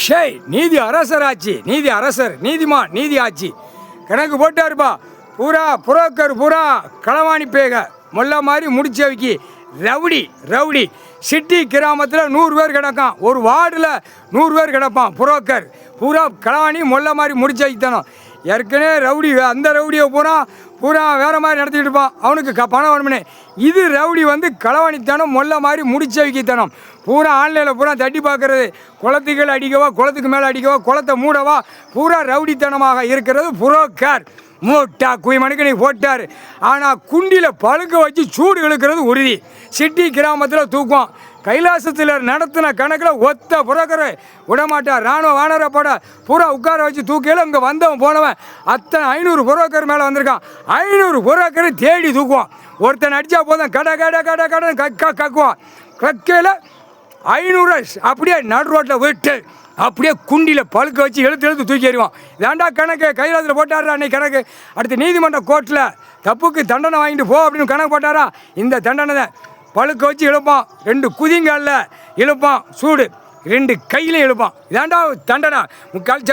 ஷேய் நீதி அரசர் ஆட்சி, நீதி அரசர், நீதிமான், நீதி ஆட்சி கணக்கு போட்டாருப்பா. பூரா புரோக்கர், பூரா களவாணி பேக மொல்ல மாதிரி முடிச்சவைக்கு ரவுடி ரவுடி. சிட்டி கிராமத்தில் 100 பேர் கிடக்கான், ஒரு வார்டில் 100 பேர் கிடப்பான். புரோக்கர் பூரா களவாணி மொல்ல மாதிரி முடிச்சு வைக்கணும். ஏற்கனவே ரவுடி, அந்த ரவுடியை பூரா வேறு மாதிரி நடத்திக்கிட்டு இருப்பான், அவனுக்கு பணம் வேணும்னு. இது ரவுடி வந்து களவாணித்தனம், மொல்ல மாதிரி முடிச்சு வைக்கத்தனம். பூரா ஆன்லைனில் பூரா தட்டி பார்க்கறது, குளத்துக்கள் அடிக்கவா, குளத்துக்கு மேலே அடிக்கவா, குளத்தை மூடவா, பூரா ரவுடித்தனமாக இருக்கிறது புரோக்கர். மூட்டா குய்மனுக்கு நீ போட்டார். ஆனால் குண்டியில் பழுக்க வச்சு சூடு இழுக்கிறது உறுதி. சிட்டி கிராமத்தில் தூக்குவோம். கைலாசத்தில் நடத்தின கணக்கில் ஒத்த புரோக்கரை விடமாட்டார். இராணுவ வானரை போட பூரா உட்கார வச்சு தூக்கையில் இங்கே வந்தவன் போனவன் அத்தனை 500 புரோக்கர் மேலே வந்திருக்கான். 500 புரோக்கரை தேடி தூக்குவான். ஒருத்தன் அடித்தா போதும் கடை கடை கடை கடைன்னு கக்குவான். கக்கையில் 500 அப்படியே நடு ரோட்டில் விட்டு அப்படியே குண்டியில் பழுக்க வச்சு எழுத்து தூக்கி எறிவான். வேண்டா கணக்கு கைலாசத்தில் போட்டாரா அன்னைக்கு கணக்கு. அடுத்து நீதிமன்ற கோர்ட்டில் தப்புக்கு தண்டனை வாங்கிட்டு போ அப்படின்னு கணக்கு போட்டாரா. இந்த தண்டனை தான் பழுக்க வச்சு இழுப்பான். 2 குதிங்காலில் இழுப்பான் சூடு, 2 கையில் இழுப்பான். இதாண்டா தண்டனை. முக்கால்